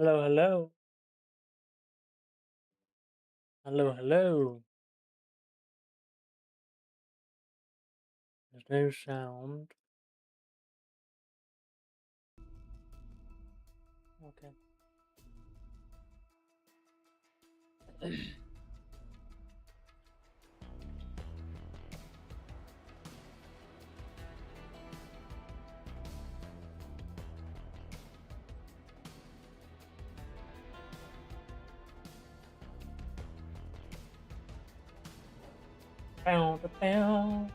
Hello, hello. Hello, hello. There's no sound. Okay. Bow, da, bow.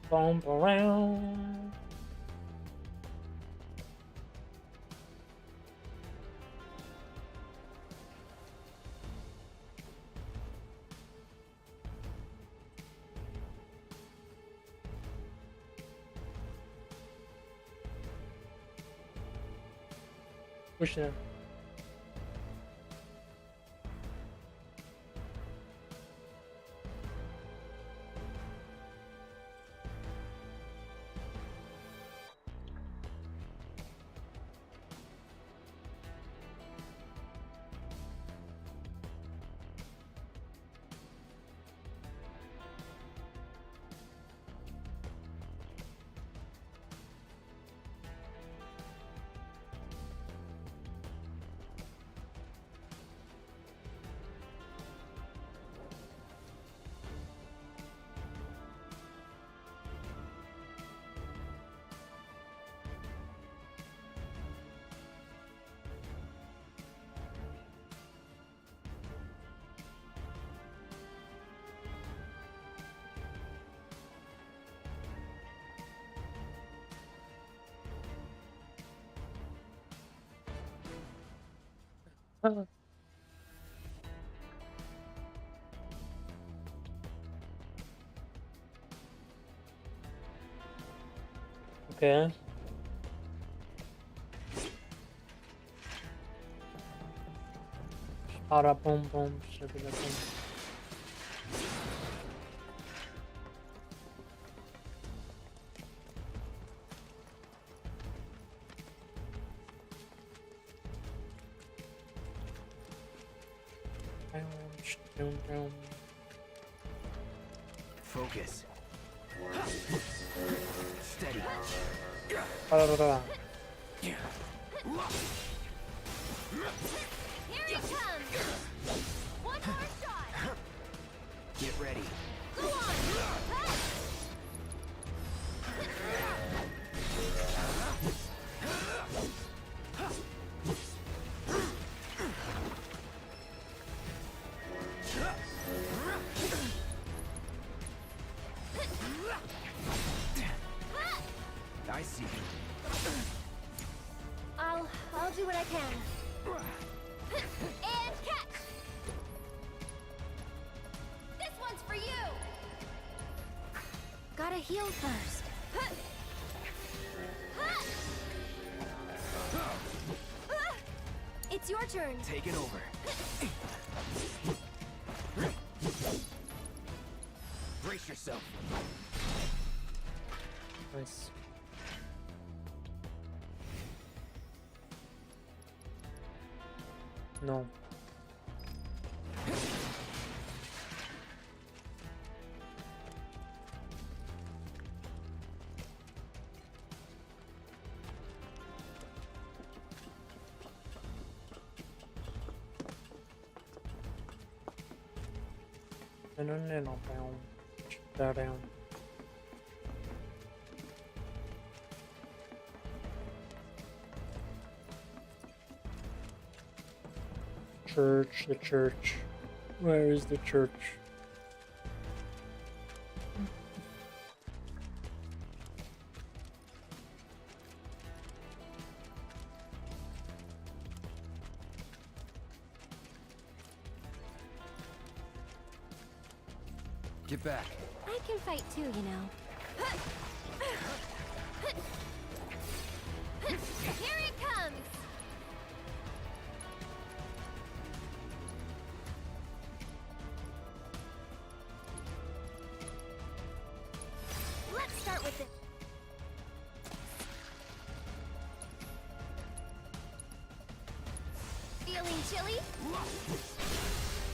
Bump around. Push it. Okay. Para boom boom. Shibida boom. Doom, doom. Focus. Steady. Da, da, da. Here he comes! One more shot! Get ready. Go on! I see. I'll do what I can. And catch! This one's for you! Gotta heal first. It's your turn. Take it over. Brace yourself. Nice. No. No, down. Down. church, the church. Where is the church? Get back. I can fight too, you know. Here it comes! Let's start with it. Feeling chilly?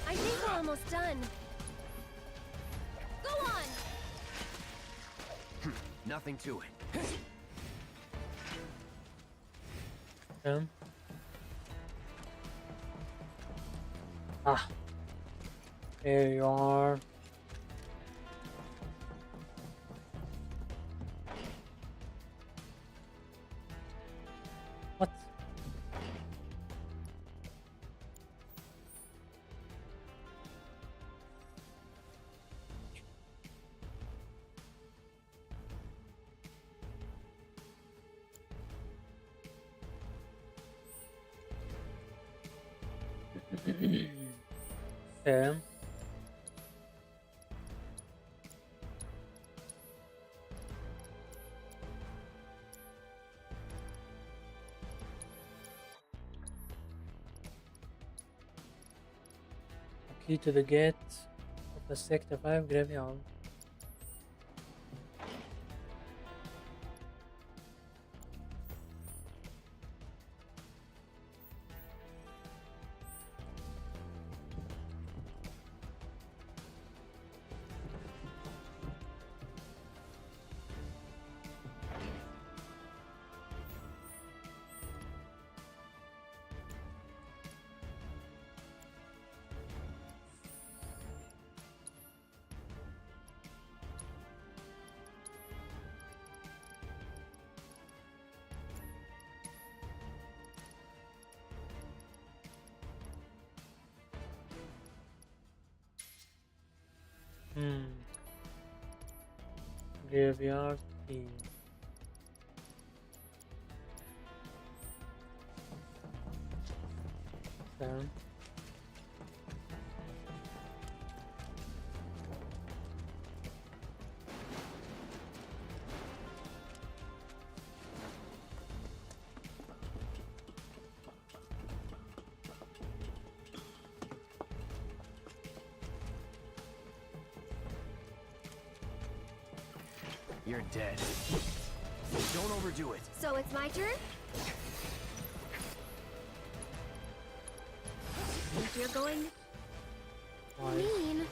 I think we're almost done. Go on! Nothing to it. Okay. Ah. There you are. What? Okay. Key to the gate of the Sector 5 graveyard. Graveyard key. Okay. You're dead. Don't overdo it. So it's my turn? Think you're going Why? mean?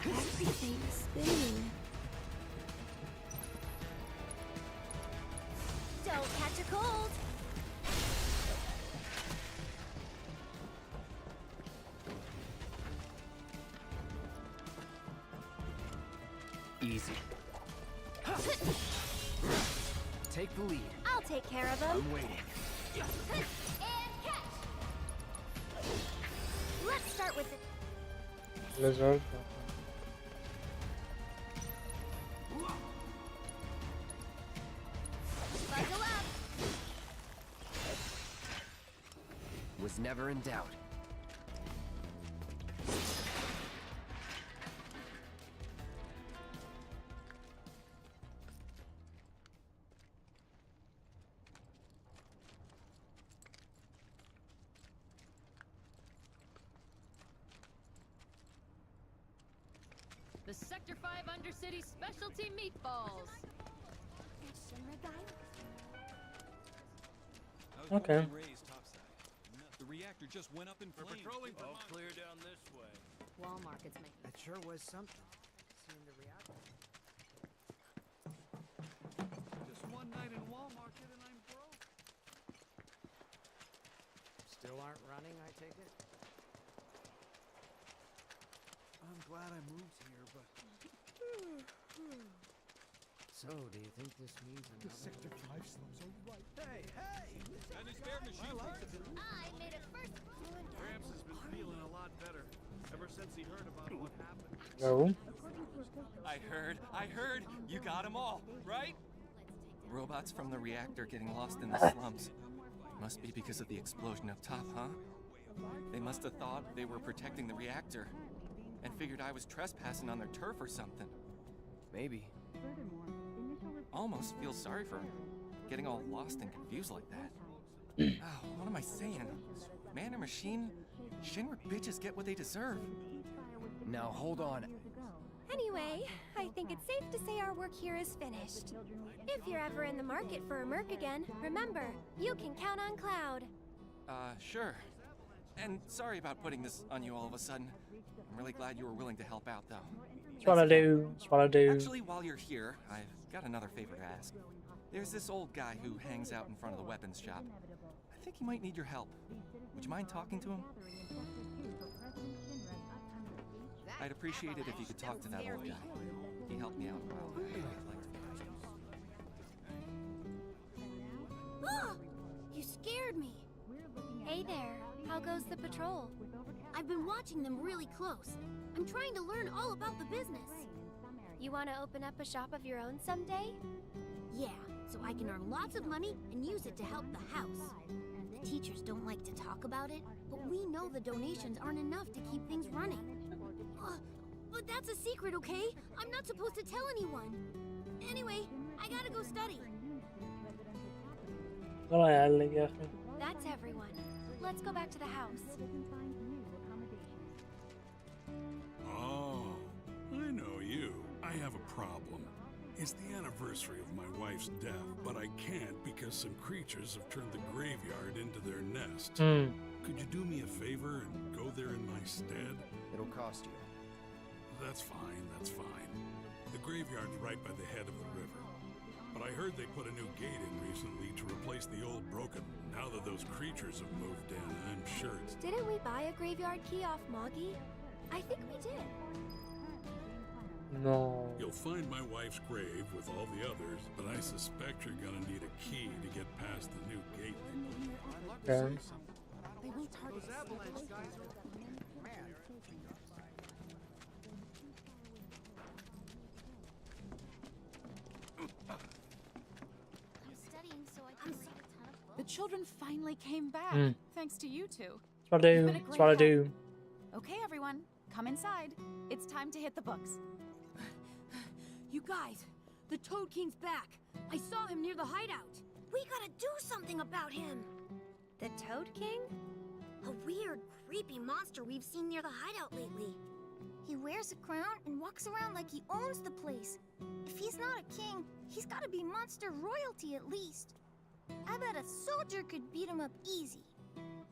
Everything's spinning. Don't catch a cold. Easy. Take the lead. I'll take care of them. I'm waiting. And catch. Let's start with the Lizard. buckle up. Was never in doubt. The Sector 5 Undercity Specialty Meatballs. Okay. The reactor just went up in flames. All clear down this way. Walmart's making. That sure was something. Seeing the reaction. Just one night in Walmart and I'm broke. Still aren't running, I take it? I'm glad I moved here, but So, do you think this means the another... Sector 5 slums are right. Hey, hey! Any spare machine parts? I made a first. Gramps has been feeling a lot better ever since he heard about what happened. No. I heard! You got them all, right? Robots from the reactor getting lost in the slums. Must be because of the explosion up top, huh? They must have thought they were protecting the reactor and figured I was trespassing on their turf or something. Maybe. Almost feel sorry for getting all lost and confused like that. Oh, what am I saying? Man or machine? Shinra bitches get what they deserve. Now, hold on. Anyway, I think it's safe to say our work here is finished. If you're ever in the market for a merc again, remember, you can count on Cloud. Sure. And sorry about putting this on you all of a sudden. I'm really glad you were willing to help out, though. That's what I do. That's what I do. Actually, while you're here, I've got another favor to ask. There's this old guy who hangs out in front of the weapons shop. I think he might need your help. Would you mind talking to him? I'd appreciate it if you could talk to that old guy. He helped me out a while back. I'd like to... Oh, you scared me. Hey there, how goes the patrol? I've been watching them really close. I'm trying to learn all about the business. You want to open up a shop of your own someday? Yeah, so I can earn lots of money and use it to help the house. The teachers don't like to talk about it, but we know the donations aren't enough to keep things running. But that's a secret, okay? I'm not supposed to tell anyone. Anyway, I gotta go study. That's everyone. Let's go back to the house. Oh, I know you. I have a problem. It's the anniversary of my wife's death, but I can't because some creatures have turned the graveyard into their nest. Could you do me a favor and go there in my stead? It'll cost you. That's fine, that's fine. The graveyard's right by the head of the river. But I heard they put a new gate in recently to replace the old broken. Now that those creatures have moved in, I'm sure it's... Didn't we buy a graveyard key off Moggy? I think we did. No. You'll find my wife's grave with all the others, but I suspect you're gonna need a key to get past the new gate they put in. Okay. They won't target Those avalanche guys are... I'm studying so I can see a ton of books. The children finally came back, thanks to you two. That's what I You've do. been a That's great what I help. do. Okay, everyone, come inside. It's time to hit the books. You guys, the Toad King's back. I saw him near the hideout. We gotta do something about him. The Toad King? A weird, creepy monster we've seen near the hideout lately. He wears a crown and walks around like he owns the place. If he's not a king, he's gotta be monster royalty at least. I bet a soldier could beat him up easy.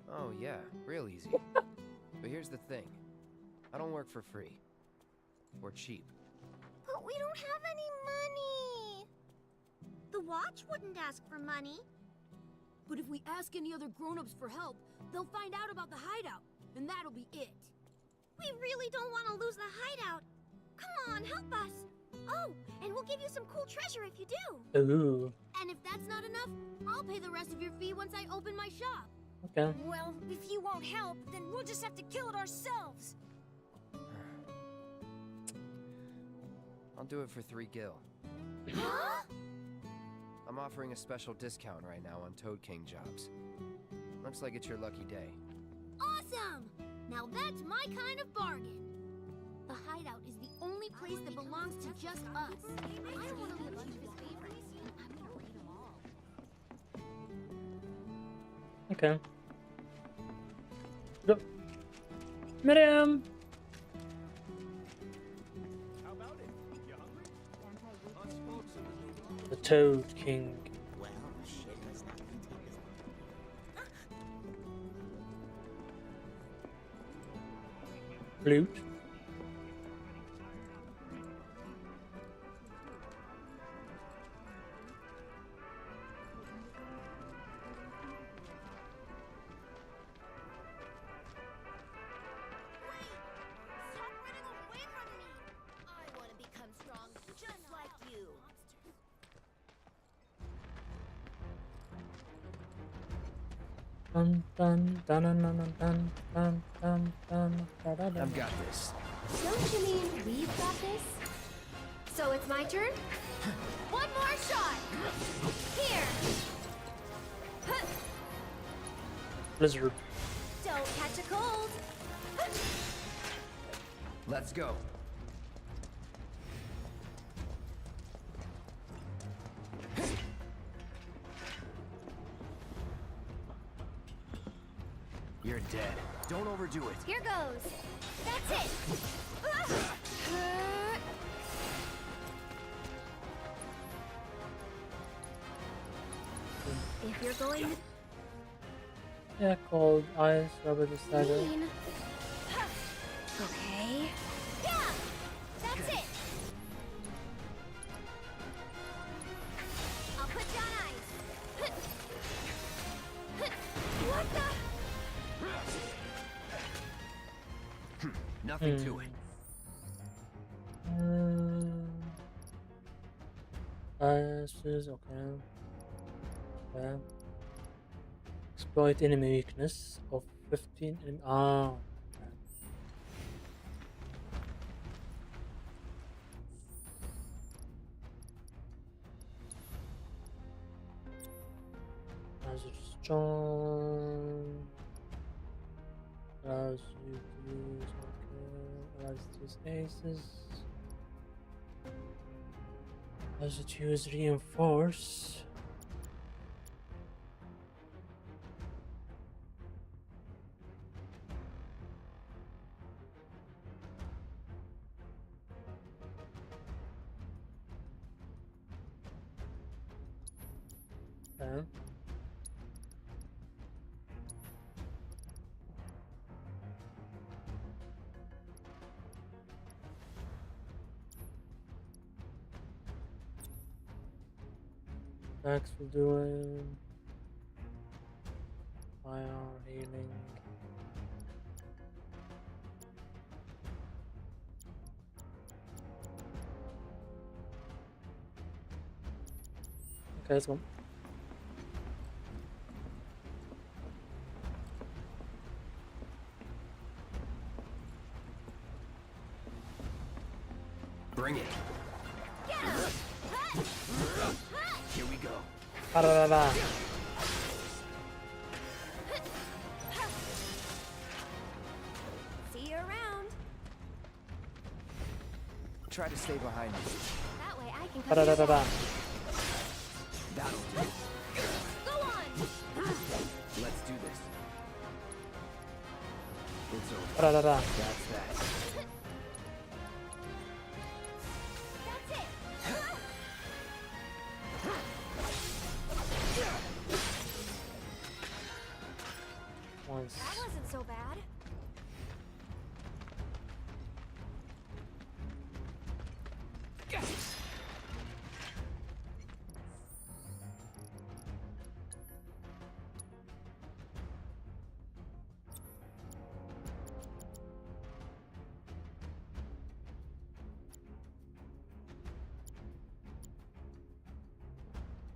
Oh, yeah, real easy. But here's the thing. I don't work for free. Or cheap. But we don't have any money. The watch wouldn't ask for money. But if we ask any other grown-ups for help, they'll find out about the hideout, and that'll be it. We really don't want to lose the hideout. Come on, help us. Oh, and we'll give you some cool treasure if you do. Ooh. And if that's not enough, I'll pay the rest of your fee once I open my shop. Okay. Well, if you won't help, then we'll just have to kill it ourselves. I'll do it for 3 gil. Huh? I'm offering a special discount right now on Toad King jobs. Looks like it's your lucky day. Awesome! Now that's my kind of bargain. The hideout is the only place that belongs to just us. I don't want to live under his favorites, and I'm gonna read them all. Okay. Go. Miriam! How about it? You hungry? Us folks in the new... The Toad King. Flute. Stop running away Dun dun dun dun dun dun dun dun dun dun dun. I've got this. Don't you mean we've got this? So it's my turn? One more shot! Here! Blizzard. Don't catch a cold! Let's go. You're dead. Don't overdo it. Here goes! That's it! If you're going to Yeah, cold ice, rubber decided. mean... Okay... Yeah! That's it! I'll put down ice! What the... Nothing to it. This is okay. Okay. Exploit enemy weakness of 15 enemy. Ah. Okay. As it's strong. As you use okay. As these aces. As it use reinforce. Okay. Next we'll do fire healing. Okay, let's go. Bring it. Here we go. Ba-da-da-da. See you around. Try to stay behind me. That way I can come Ba-da-da-da-da. That'll do. Go on! Let's do this. It's over. Ba-da-da-da. That's that. That's it! Once. That wasn't so bad.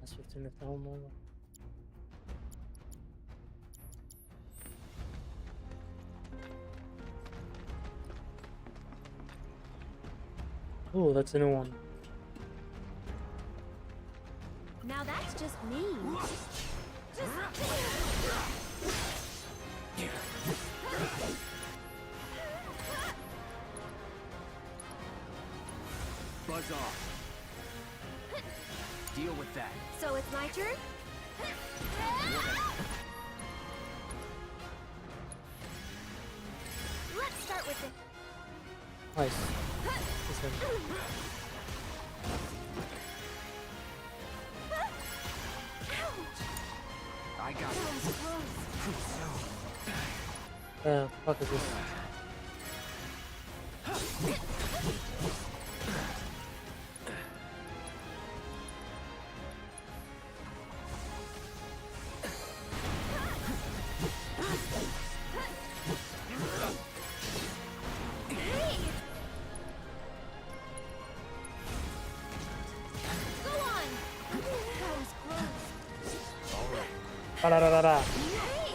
That's 15 if down more. Oh, that's a new one. Now that's just mean. Buzz off. Deal with that. So it's my turn? Let's start with it. Nice. This one. I got it. Fuck is this? Go on! That was close. Ba-da-da-da-da. Hey!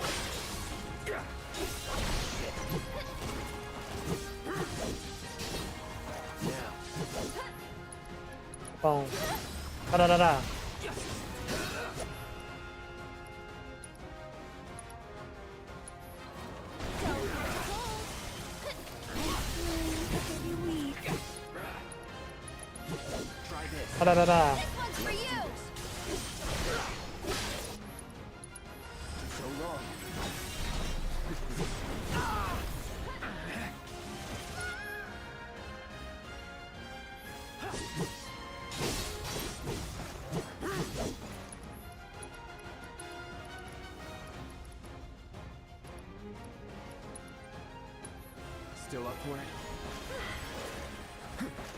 Boom. Da-da-da-da. Da-da-da-da. This one's for you! So long. Still up for it?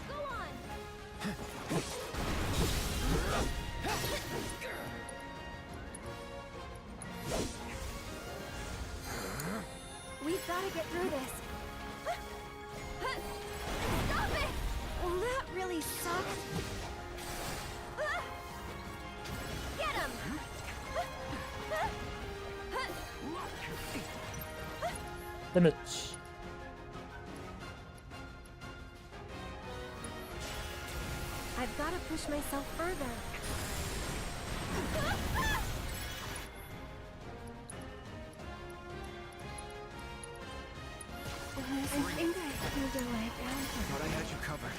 Go on! We've got to get through this. Stop it! Well, that really sucked. Get him! Damage. I've got to push myself further. I think I moved away. Thought I had you covered.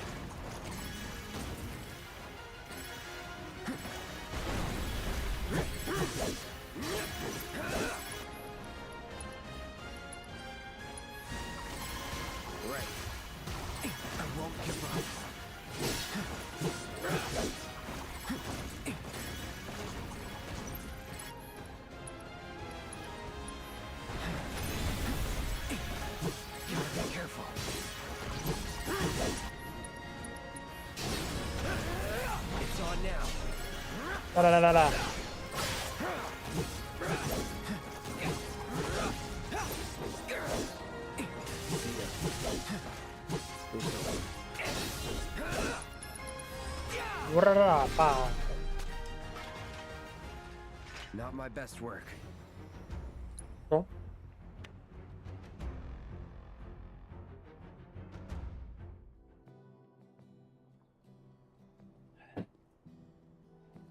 Right. I won't give up. Gotta be careful. It's on now. Da-da-da-da-da. Ra-ra-ra-pa. Not my best work. Oh.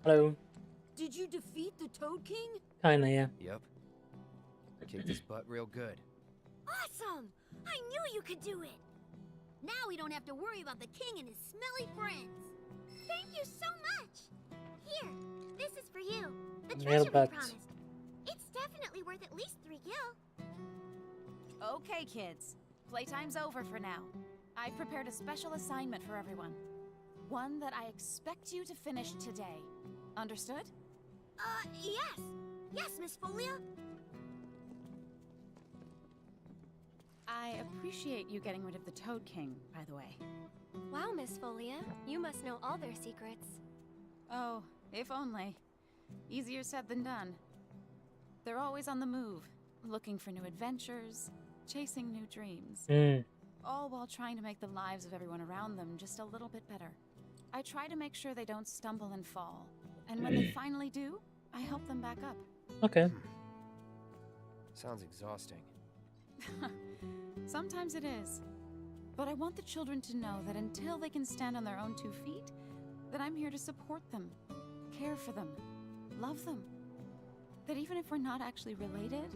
Hello. Did you defeat the Toad King? Kinda, yeah. Yep. I kicked his butt real good. Awesome! I knew you could do it! Now we don't have to worry about the king and his smelly friends. Thank you so much! Here, this is for you. The treasure we Mailbox. promised. It's definitely worth at least 3 gil. Okay, kids. Playtime's over for now. I've prepared a special assignment for everyone. One that I expect you to finish today. Understood? Yes. Yes, Miss Folia. I appreciate you getting rid of the Toad King, by the way. Wow, Miss Folia. You must know all their secrets. Oh, if only. Easier said than done. They're always on the move, looking for new adventures, chasing new dreams. All while trying to make the lives of everyone around them just a little bit better. I try to make sure they don't stumble and fall. And when they finally do, I help them back up. Okay. Sounds exhausting. Sometimes it is. But I want the children to know that until they can stand on their own 2 feet, that I'm here to support them, care for them, love them. That even if we're not actually related,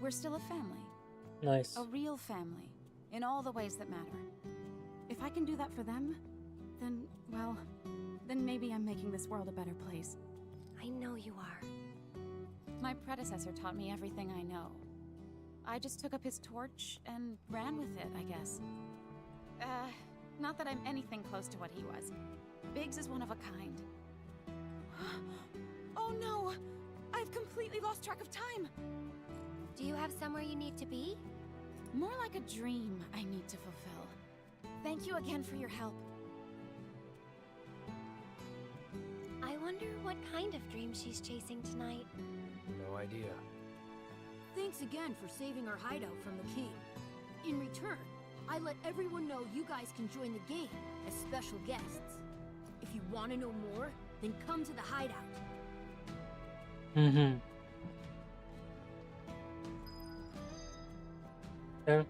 we're still a family. Nice. A real family, in all the ways that matter. If I can do that for them, then, well, then maybe I'm making this world a better place. I know you are. My predecessor taught me everything I know. I just took up his torch and ran with it, I guess. Not that I'm anything close to what he was. Biggs is one of a kind. Oh no! I've completely lost track of time! Do you have somewhere you need to be? More like a dream I need to fulfill. Thank you again for your help. I wonder what kind of dream she's chasing tonight. No idea. Thanks again for saving our hideout from the king. In return, I let everyone know you guys can join the game as special guests. If you want to know more, then come to the hideout. Yeah.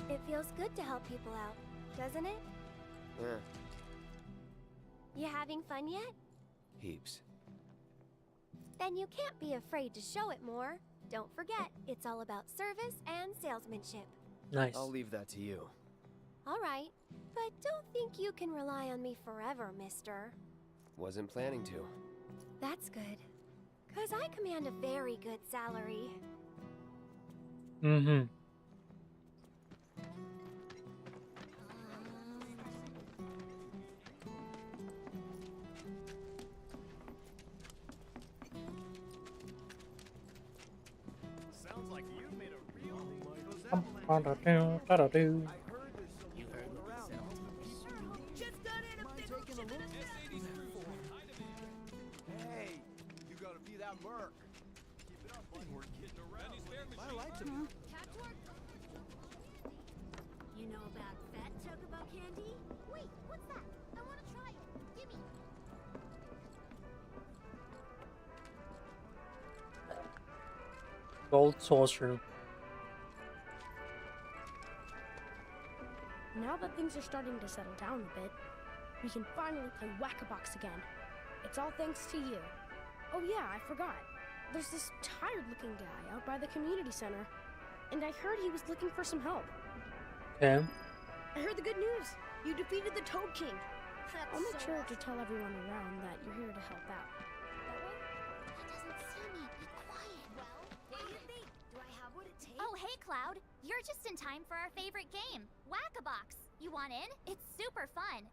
It feels good to help people out, doesn't it? You having fun yet? Heaps. Then you can't be afraid to show it more. Don't forget, it's all about service and salesmanship. Nice. I'll leave that to you. All right, but don't think you can rely on me forever, mister. Wasn't planning to. That's good. 'Cause I command a very good salary. Mm-hmm. Sounds like you made a real Hey, you gotta be that merc. Keep it up, buddy. We're kidding around. I like to be. You know about Fat Chocobo candy? Wait, what's that? I want to try it. Gimme. Gold saucer. Now that things are starting to settle down a bit, we can finally play Whack-A-Box again. It's all thanks to you. Oh yeah, I forgot. There's this tired-looking guy out by the community center, and I heard he was looking for some help. Okay. I heard the good news. You defeated the Toad King. I'll make sure to tell everyone around that you're here to help out. He doesn't see me. Be quiet. Well, what do you think? Do I have what it takes? Oh, hey, Cloud. You're just in time for our favorite game, Whack-A-Box. You want in? It's super fun.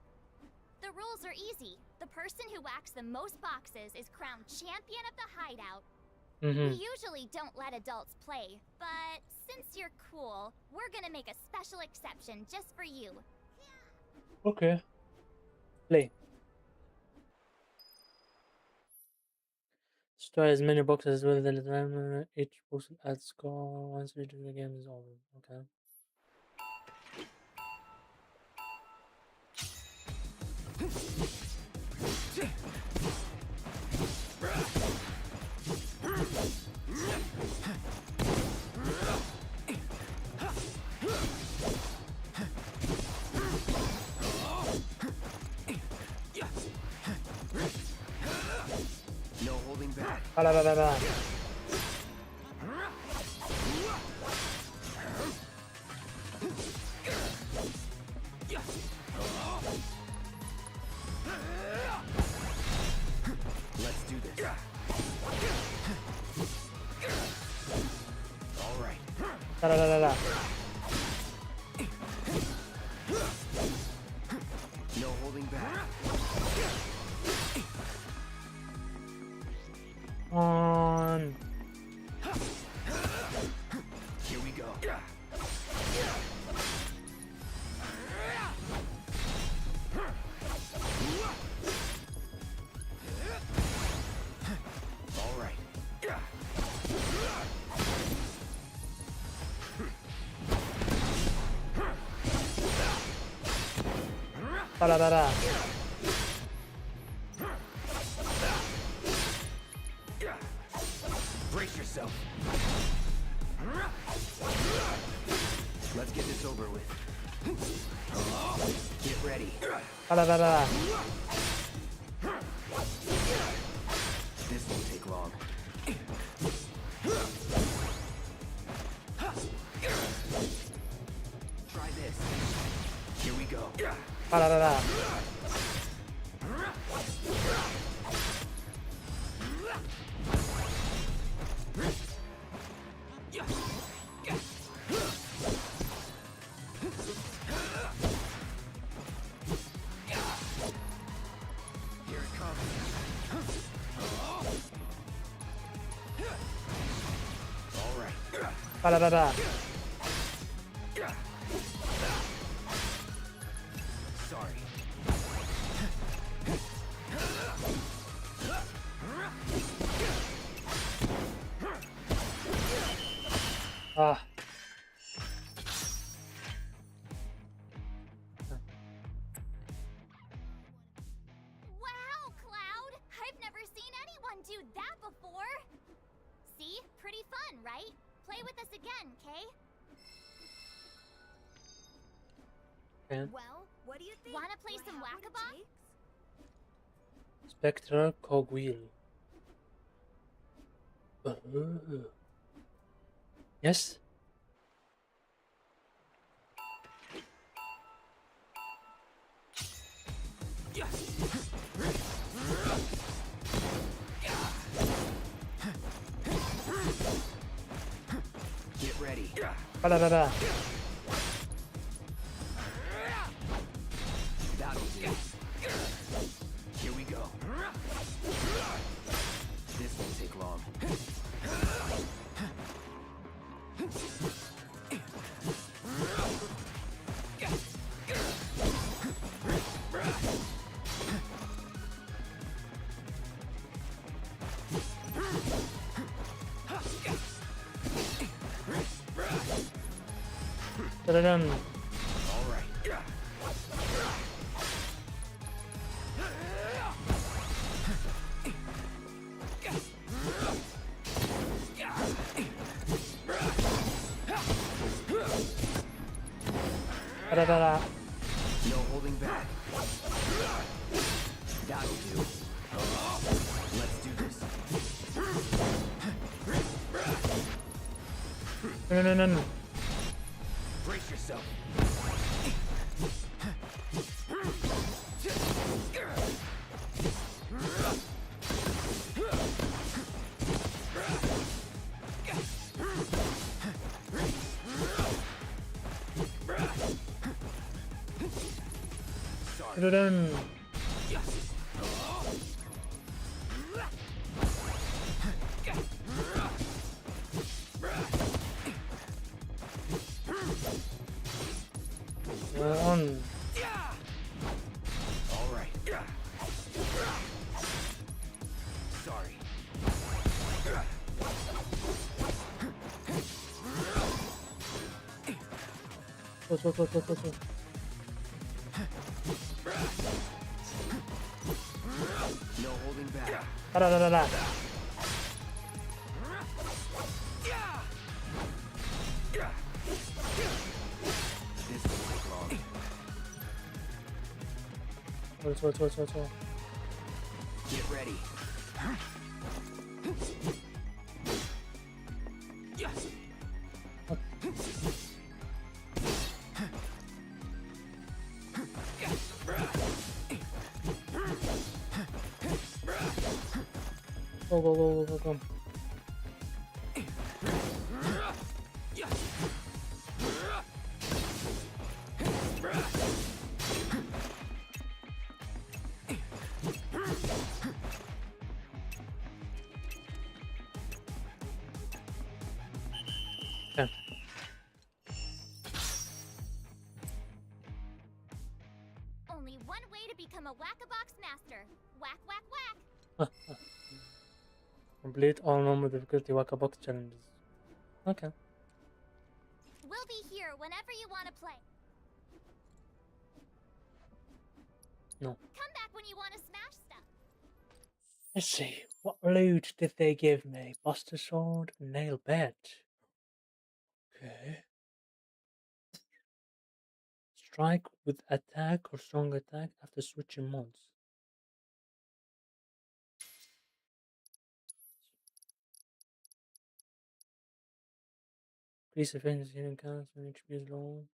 The rules are easy. The person who whacks the most boxes is crowned champion of the hideout. Mm-hmm. We usually don't let adults play, but since you're cool, we're gonna make a special exception just for you. Okay. Play. Destroy as many boxes within the time. Each box adds score once the game is over. Okay. No holding back. Let's do this. All right. No holding back. On. Here we go. All right. Brace yourself. Let's get this over with. Get ready. This won't take long. Try this. Here we go. Here it comes. All right. Sorry. Ah. Wow, Cloud! I've never seen anyone do that before! See? Pretty fun, right? Play with us again, Kay? Okay. Well, What do you think? Wanna play some whack-a-bop? Spectral cogwheel. Yes. Get ready. Da da da. That'll do. Here we go. This won't take long. Da da dum. All right. Da da da da. No holding back. That'll do. Let's do this. No no no no. Brace yourself. Da da dum. On. All right. Sorry. Go. No holding back. Da da da da da. This won't take long. 저. Get ready. Go. Okay. Only one way to become a whack-a-box master. Whack, whack, whack. Complete all normal difficulty whack-a-box challenges. Okay. We'll be here whenever you want to play. No. Come back when you want to smash stuff. Let's see. What loot did they give me? Buster Sword, Nail Bed. Okay. Strike with attack or strong attack after switching mods. Increase defense healing counts when HP is low.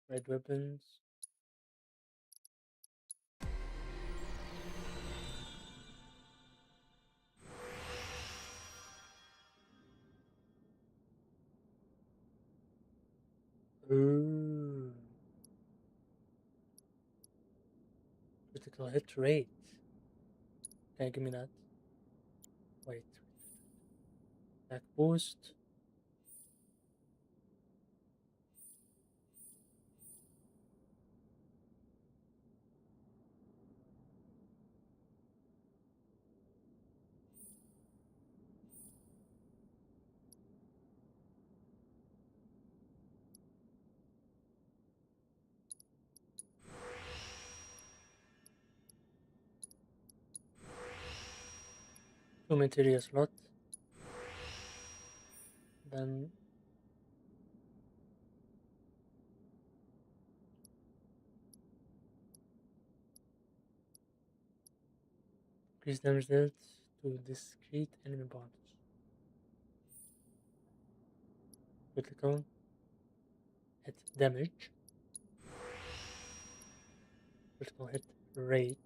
Red weapons. Ooh. Critical hit rate. Okay, give me that. Wait. Attack boost. 2 material slot. Then increase damage dealt to discrete enemy bodies. Critical hit damage. Critical hit rate.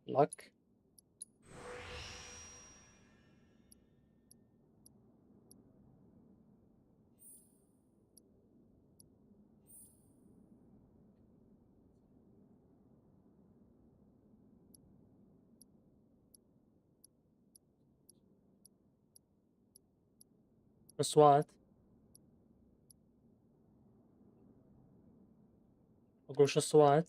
Luck. SWAT. أقول SWAT.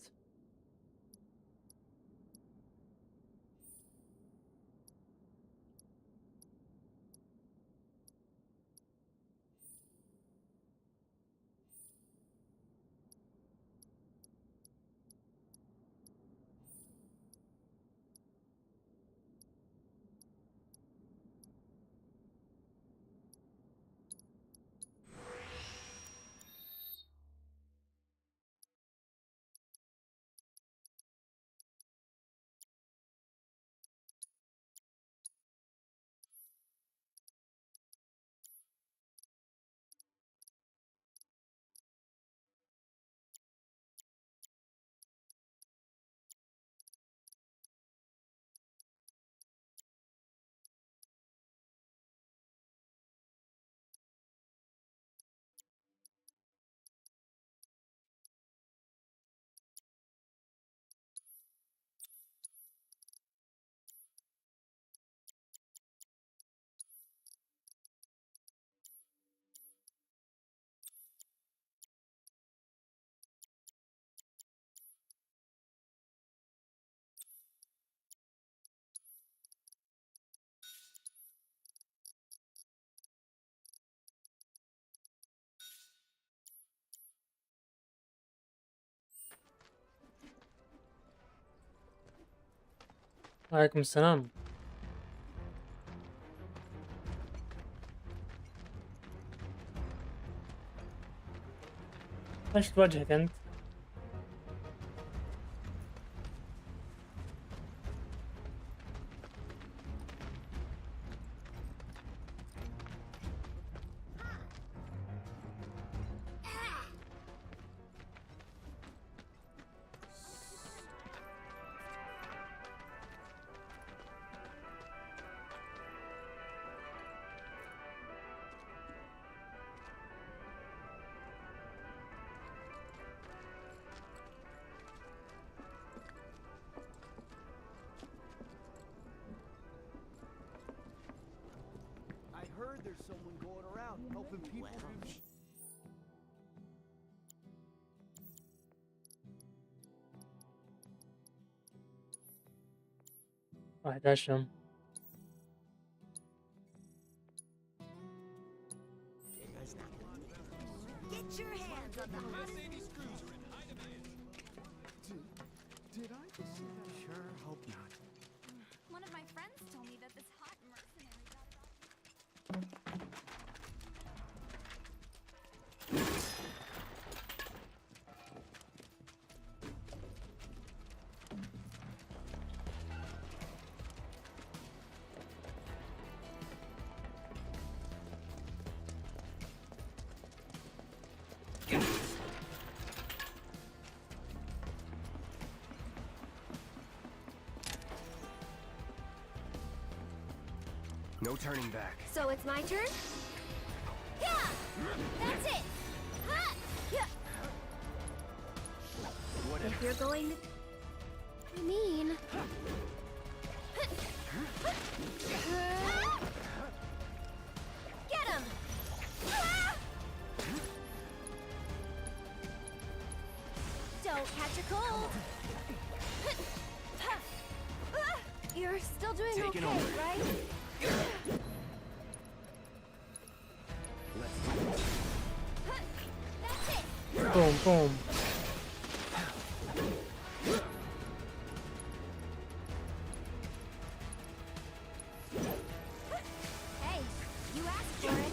عليكم السلام. ليش تواجهك أنت؟ I heard there's someone going around helping people do. واحد أشم. Get your hands on the Did I just see that? Sure hope not. One of my friends told me that this hot mercenary got it all. No turning back. So it's my turn? Yeah! That's it! Ha! Yeah. Whatever. If you're going to... I mean... Get him! Don't catch a cold. You're still doing Taking okay, over. right? Let's do this. That's it. Boom, boom. Hey, you asked for it.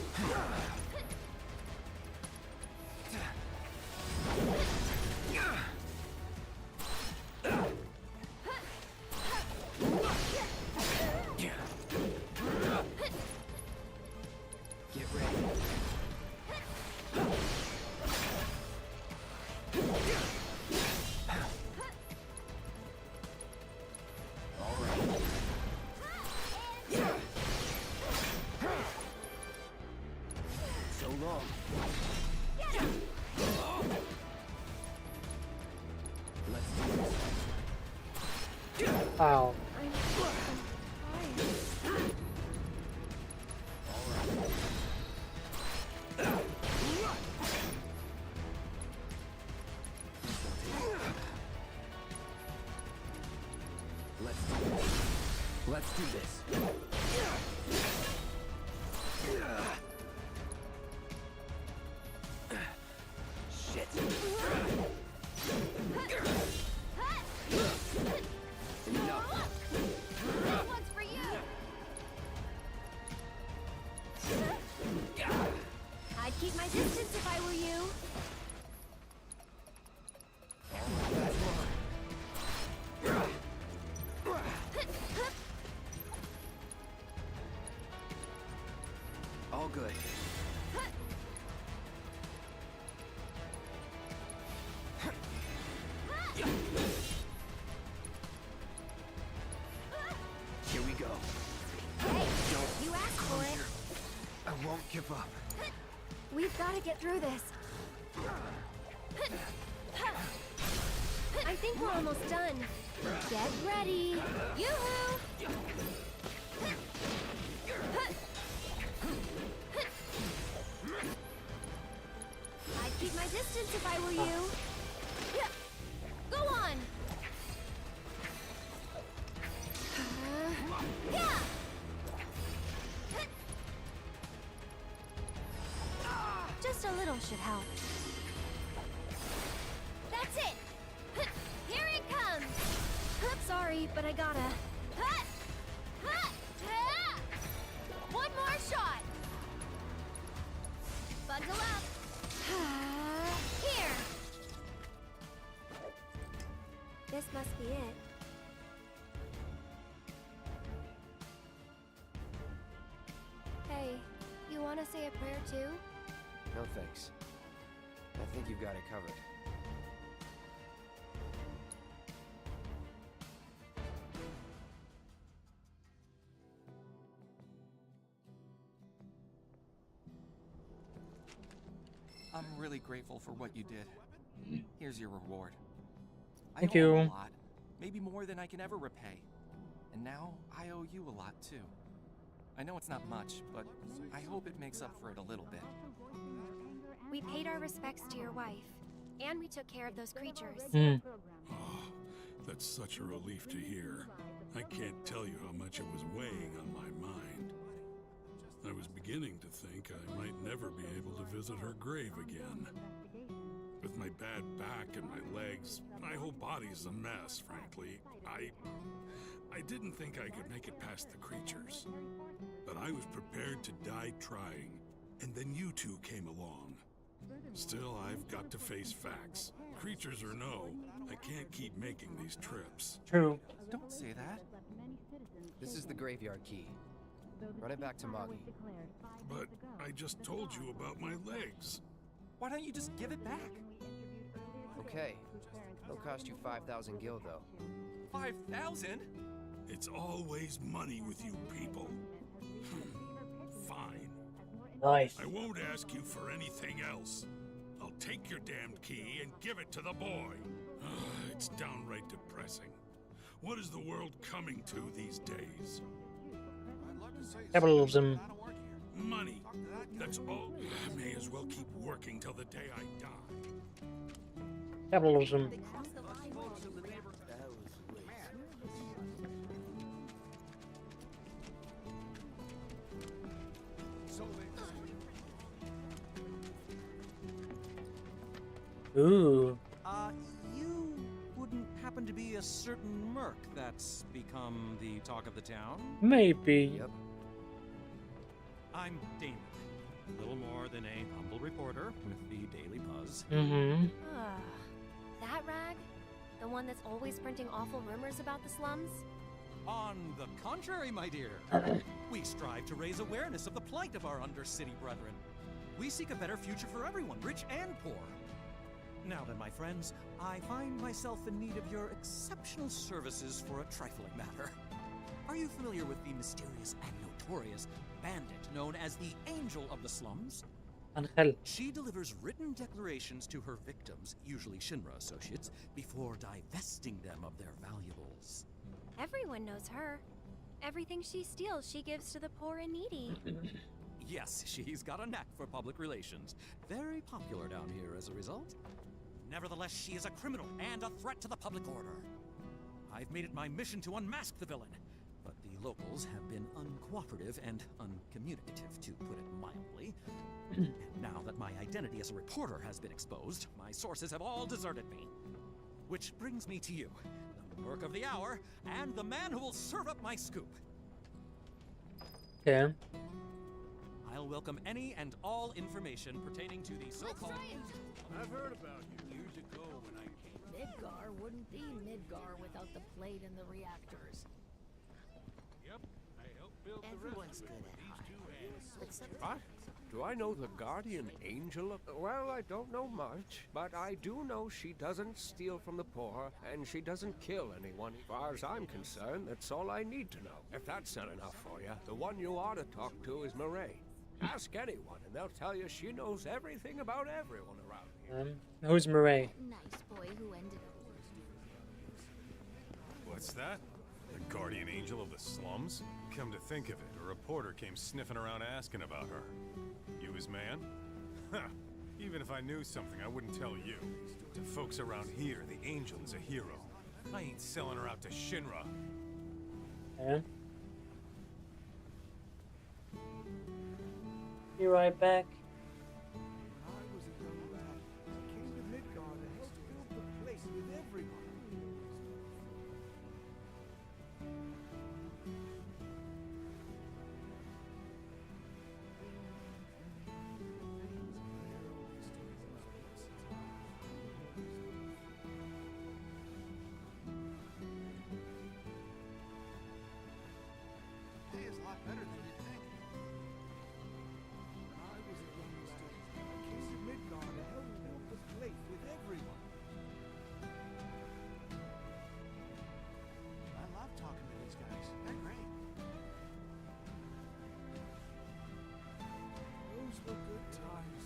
Get ready. All right. So long. Let's do this. Ow. Let's do this. Shit. Enough. That one's for you. I'd keep my distance if I were you. All good. Here we go. Hey, you asked for it. I won't give up. We've got to get through this. I think we're almost done. Get ready. Yoo-hoo! I'd keep my distance if I were you. Go on. Yeah. Just a little should help. That's it. Here it comes. Sorry, but I gotta. One more shot. Bundle up. Here. This must be it. Hey, you want to say a prayer too? No thanks. I think you've got it covered. I'm really grateful for what you did. Here's your reward. Thank I owe you. a lot, maybe more than I can ever repay. And now I owe you a lot too. I know it's not much, but I hope it makes up for it a little bit. We paid our respects to your wife, and we took care of those creatures. Oh, that's such a relief to hear. I can't tell you how much it was weighing on my mind. I was beginning to think I might never be able to visit her grave again. With my bad back and my legs, my whole body's a mess, frankly. I didn't think I could make it past the creatures. But I was prepared to die trying, and then you two came along. Still, I've got to face facts. Creatures or no, I can't keep making these trips. True. Don't say that. This is the graveyard key. Run it back to Moggy. But I just told you about my legs. Why don't you just give it back? Okay. It'll cost you 5,000 gil, though. 5,000? It's always money with you people. Fine. Nice. I won't ask you for anything else. I'll take your damned key and give it to the boy. It's downright depressing. What is the world coming to these days? Capitalism. Money. That's all. I may as well keep working till the day I die. Capitalism. Ooh. You wouldn't happen to be a certain merc that's become the talk of the town? Maybe. Yep. I'm Damon. Little more than a humble reporter with the Daily Buzz. Mm-hmm. That rag? The one that's always printing awful rumors about the slums? On the contrary, my dear. We strive to raise awareness of the plight of our undercity brethren. We seek a better future for everyone, rich and poor. Now then, my friends, I find myself in need of your exceptional services for a trifling matter. Are you familiar with the mysterious and notorious bandit known as the Angel of the Slums? Angel. She delivers written declarations to her victims, usually Shinra associates, before divesting them of their valuables. Everyone knows her. Everything she steals, she gives to the poor and needy. Yes, she's got a knack for public relations. Very popular down here as a result. Nevertheless, she is a criminal and a threat to the public order. I've made it my mission to unmask the villain, but the locals have been uncooperative and uncommunicative, to put it mildly. And now that my identity as a reporter has been exposed, my sources have all deserted me. Which brings me to you, the merc of the hour, and the man who will serve up my scoop. Okay. I'll welcome any and all information pertaining to the so-called... I've heard about you years ago when I came. Midgar wouldn't be Midgar without the plate and the reactors. Yep, I helped build Everyone's the rest of good it at with these two hands. What? Do I know the guardian angel of... Well, I don't know much, but I do know she doesn't steal from the poor, and she doesn't kill anyone. As far as I'm concerned, that's all I need to know. If that's not enough for you, the one you ought to talk to is Murray. Ask anyone, and they'll tell you she knows everything about everyone around here. Who's Murray? Nice boy who ended up. What's that? The guardian angel of the slums? Come to think of it, a reporter came sniffing around asking about her. You his man? Huh. Even if I knew something, I wouldn't tell you. To folks around here, the angel is a hero. I ain't selling her out to Shinra. Okay. Be right back. When I was a young lad, I came to Midgar to help build the place with everyone. Hey, it's a lot better than you'd think. When I was a young lad, I came to Midgar to help build the place with everyone. I love talking to these guys. They're great. Those were good times.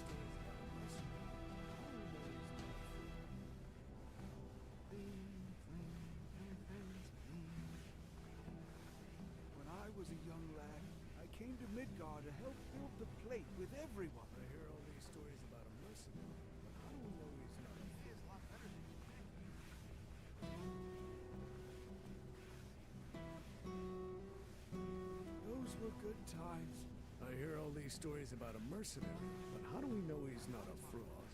When I was a young lad, I came to Midgar to help build the plate with everyone. I hear all these stories about a mercenary, but how do we know he's not? He is a lot better than you'd think. Those were good times. I hear all these stories about a mercenary, but how do we know he's not a fraud?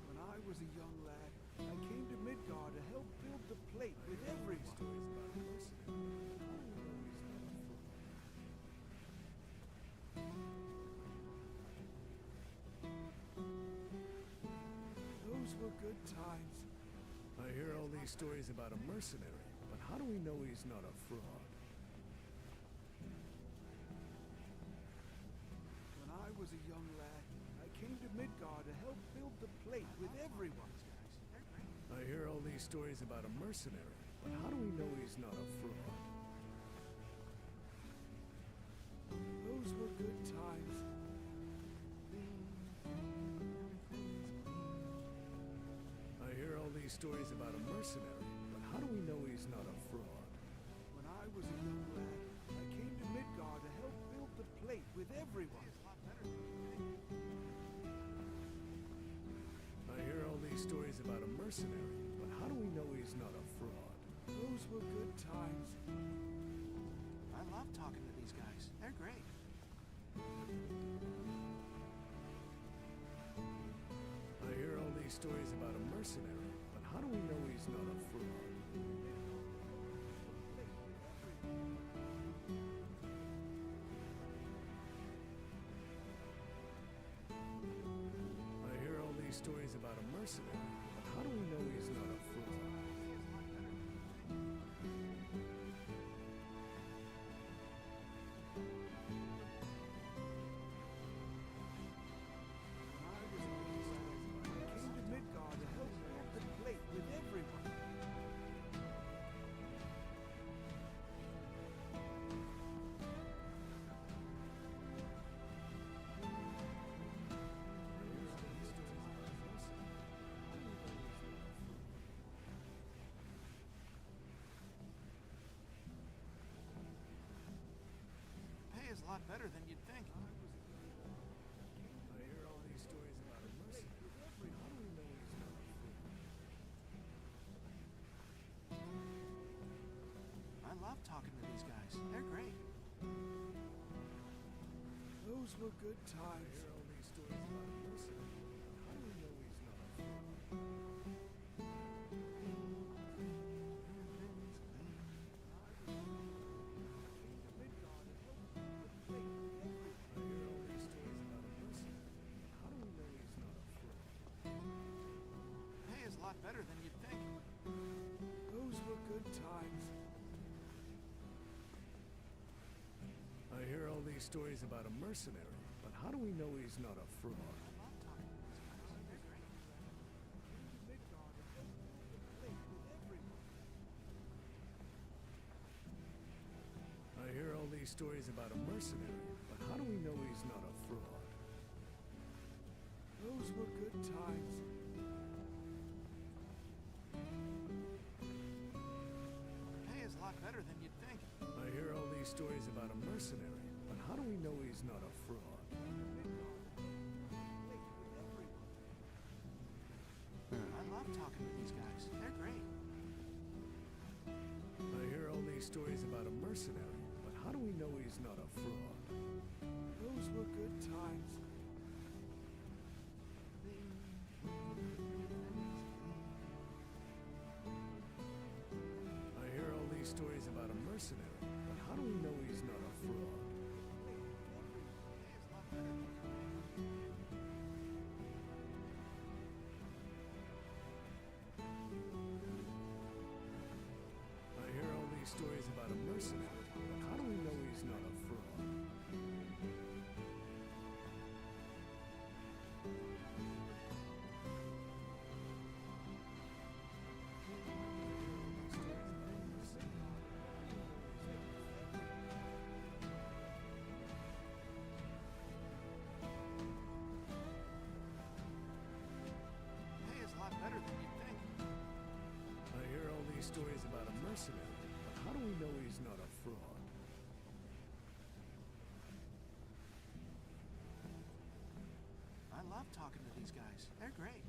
When I was a young lad, I came to Midgar to help build the plate with every stories about a mercenary. How do we know he's not a fraud? Those were good times. I hear all these stories about a mercenary, but how do we know he's not a fraud? When I was a young lad, I came to Midgar to help build the plate with everyone. I hear all these stories about a mercenary, but how do we know he's not a fraud? Those were good times. I hear all these stories about a mercenary, but how do we know he's not a fraud? When I was a young lad, I came to Midgar to help build the plate with everyone. stories about a mercenary, but how do we know he's not a fraud? Those were good times. I love talking to these guys. They're great. I hear all these stories about a mercenary, but how do we know he's not a fraud? I hear all these stories about a mercenary, but how do we know he's not a fraud? Pay is a lot better than you'd think. I hear all these stories about a mercenary. How do we know he's not a fraud? I love talking to these guys. They're great. Those were good times. I hear all these stories about a mercenary. How do we know he's not a fraud? Pay is a lot better than you'd think. Those were good times. I hear all these stories about a mercenary, but how do we know he's not a fraud? I hear all these stories about a mercenary, but how do we know he's not a fraud? Those were good times. Pay is a lot better than you'd think. I hear all these stories about a mercenary, but how do we know he's not a fraud? I love talking to these guys. They're great. I hear all these stories about a mercenary, but how do we know he's not a fraud? Those were good times. I hear all these stories about a mercenary, but how do we know he's not a fraud? I hear all these stories about a mercenary, but how do we know he's not a fraud? Pay is a lot better than you'd think. I hear all these stories about a mercenary, but how do we know he's not a fraud? I love talking to these guys. They're great.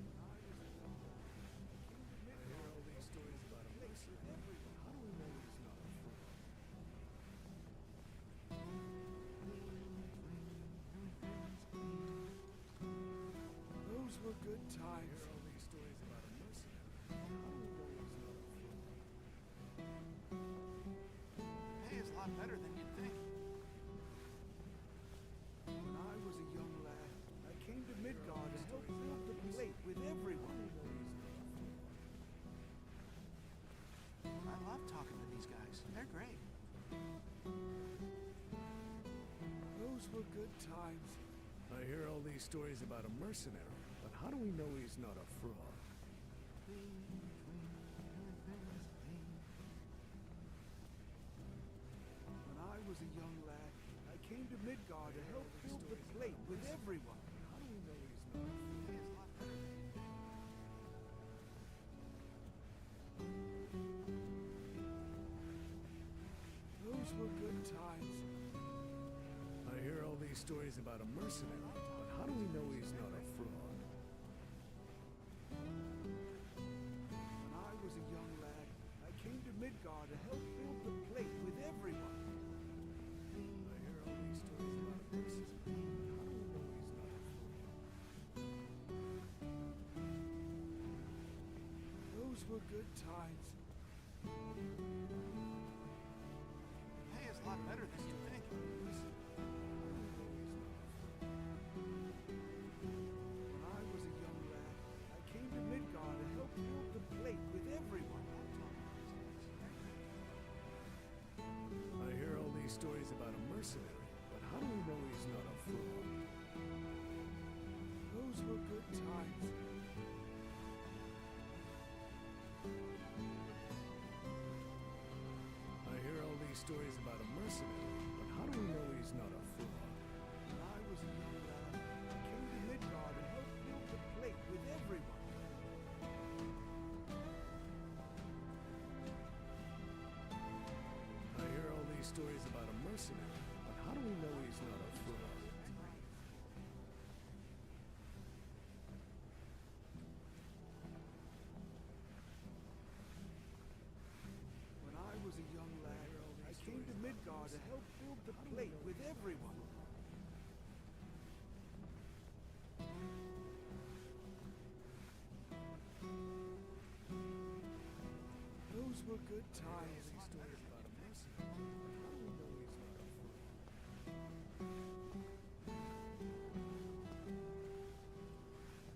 I hear all these stories about a mercenary, but how do we know he's not a fraud? Those were good times. I hear all these stories about a mercenary, but how do we know he's not a fraud? Pay is a lot better than you'd think. When I was a young lad, I came to Midgard to help build the plate with everyone. I love talking to these guys. They're great. Those were good times. I hear all these stories about a mercenary, but how do we know he's not a fraud? When I was a young lad, I came to Midgard to help build the plate with everyone. How do we know he's not a fraud? Those were good times. I hear all these stories about a mercenary, but how do we know he's not a fraud? Those were good times. Pay is a lot better than you think. When I was a young lad, I came to Midgard to help build the plate with everyone. I hear all these stories about a mercenary, but how do we know he's not a fraud? Those were good times. I hear all these stories about a mercenary, but how do we know he's not a fraud? When I was a young lad, I came to Midgard to help build the plate with everyone. I hear all these stories about a mercenary, but how do we know he's not a fraud? When I was a young lad, I came to Midgard to help build the plate with everyone. Those were good times. These stories about a mercenary. How do we know he's not a fraud?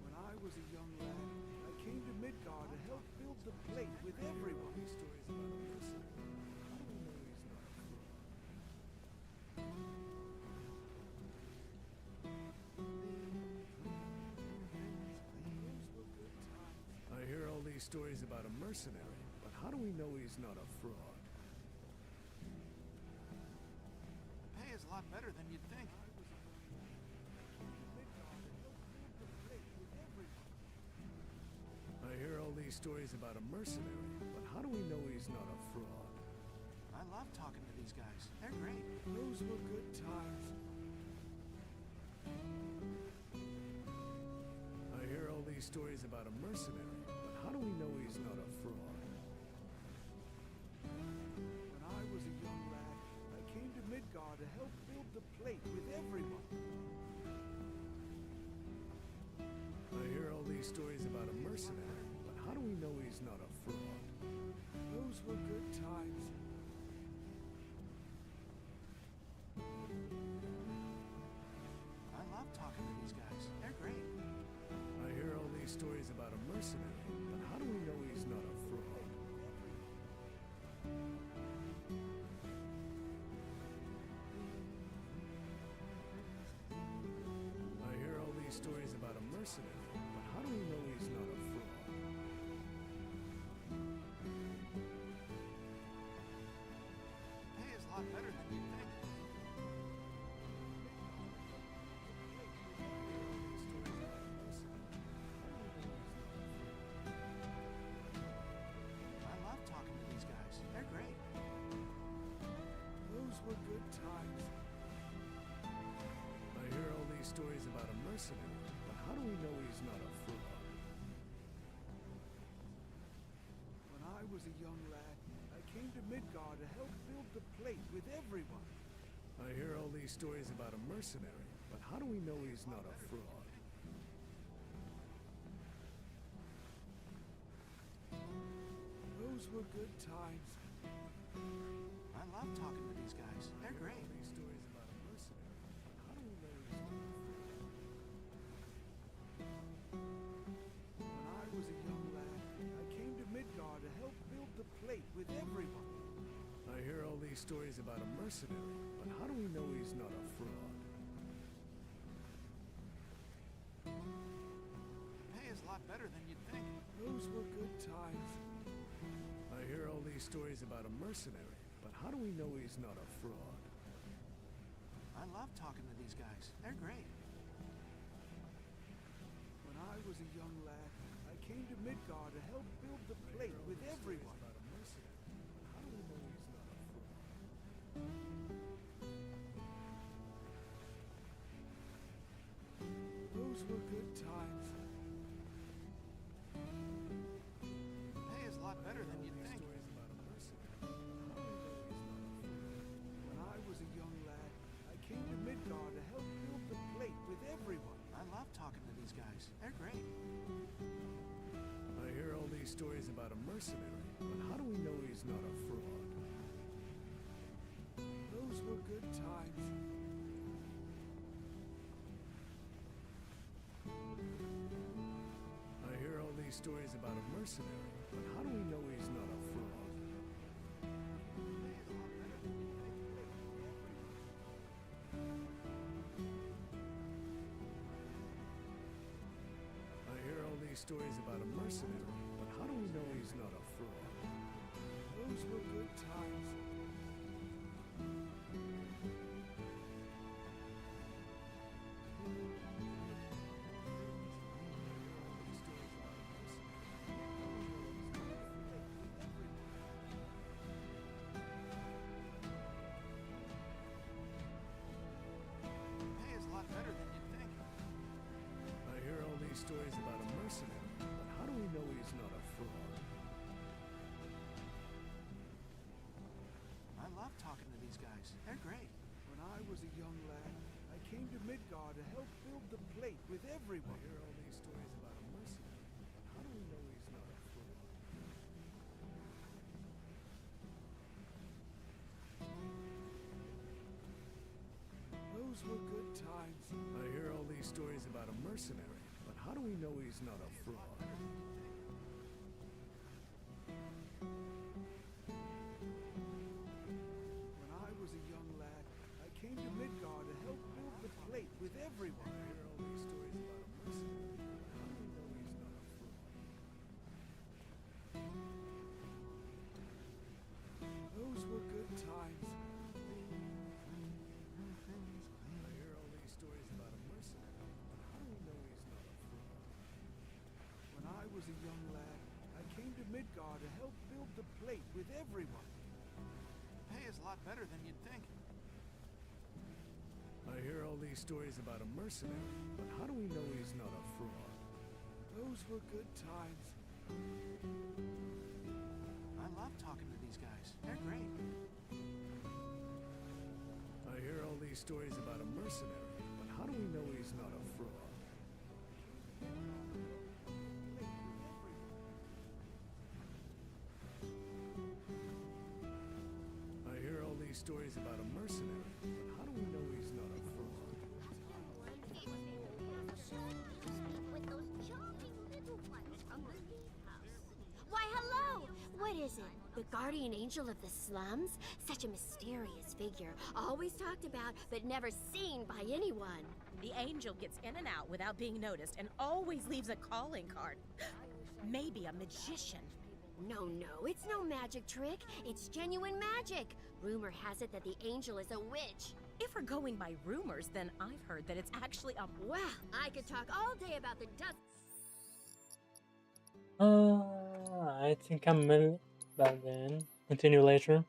When I was a young lad, I came to Midgard to help build the plate with everyone. These stories about a mercenary. How do we know he's not a fraud? I hear all these stories about a mercenary, but how do we know he's not a fraud? Pay is a lot better than you'd think. I hear all these stories about a mercenary, but how do we know he's not a fraud? I love talking to these guys. They're great. Those were good times. I hear all these stories about a mercenary, but how do we know he's not a fraud? When I was a young lad, I came to Midgard to help build the plate with everyone. I hear all these stories about a mercenary, but how do we know he's not a fraud? Those were good times. I love talking to these guys. They're great. I hear all these stories about a mercenary, but how do we know he's not a fraud? I hear all these stories about a mercenary, but how do we know he's not a fraud? Pay is a lot better than you'd think. I love talking to these guys. They're great. Those were good times. I hear all these stories about a mercenary, but how do we know he's not a fraud? When I was a young lad, I came to Midgard to help build the plate with everyone. I hear all these stories about a mercenary, but how do we know he's not a fraud? Those were good times. I love talking to these guys. They're great. All these stories about a mercenary, but how do we know he's not a fraud? When I was a young lad, I came to Midgard to help build the plate with everyone. I hear all these stories about a mercenary, but how do we know he's not a fraud? Pay is a lot better than you'd think. Those were good times. I hear all these stories about a mercenary, but how do we know he's not a fraud? I love talking to these guys. They're great. When I was a young lad, I came to Midgard to help build the plate with everyone. About a mercenary, but how do we know he's not a fraud? Those were good times. Pay is a lot better than you'd think. Stories about a mercenary. How do we know he's not a fraud? When I was a young lad, I came to Midgard to help build the plate with everyone. I love talking to these guys. They're great. I hear all stories about a mercenary, but how do we know he's not a fraud? Those were good times. I hear all these stories about a mercenary, but how do we know he's not a fraud? I hear all these stories about a mercenary, but how do we know he's not a fraud? Those were good times. Pay is a lot better than you'd think. I hear all these stories about a mercenary, but how do we know he's not a fraud? I love talking to these guys. They're great. When I was a young lad, I came to Midgard to help build the plate with everyone. I hear all these stories about a mercenary, but how do we know he's not a fraud? Those were good times. I hear all these stories about a mercenary, but how do we know he's not a fraud? When I was a young lad, I came to Midgard to help build the plate with everyone. I hear all these stories about a mercenary, but how do we know he's not a fraud? Those were good times. I hear all these stories about a mercenary, but how do we know he's not a fraud? When I was a young lad, I came to Midgard to help build the plate with everyone. Pay is a lot better than you'd think. I hear all these stories about a mercenary, but how do we know he's not a fraud? Those were good times. I love talking to these guys. They're great. I hear all these stories about a mercenary, but how do we know he's not a fraud? I hear all these stories about a mercenary, but how do we know he's not a fraud? With those charming little ones from the Leaf House. Why, hello! What is it? The guardian angel of the slums? Such a mysterious figure. Always talked about, but never seen by anyone. The angel gets in and out without being noticed and always leaves a calling card. Maybe a magician. No, it's no magic trick. It's genuine magic. Rumor has it that the angel is a witch. If we're going by rumors, then I've heard that it's actually a... Wow, I could talk all day about the dust. I think I'm about then. Continue later.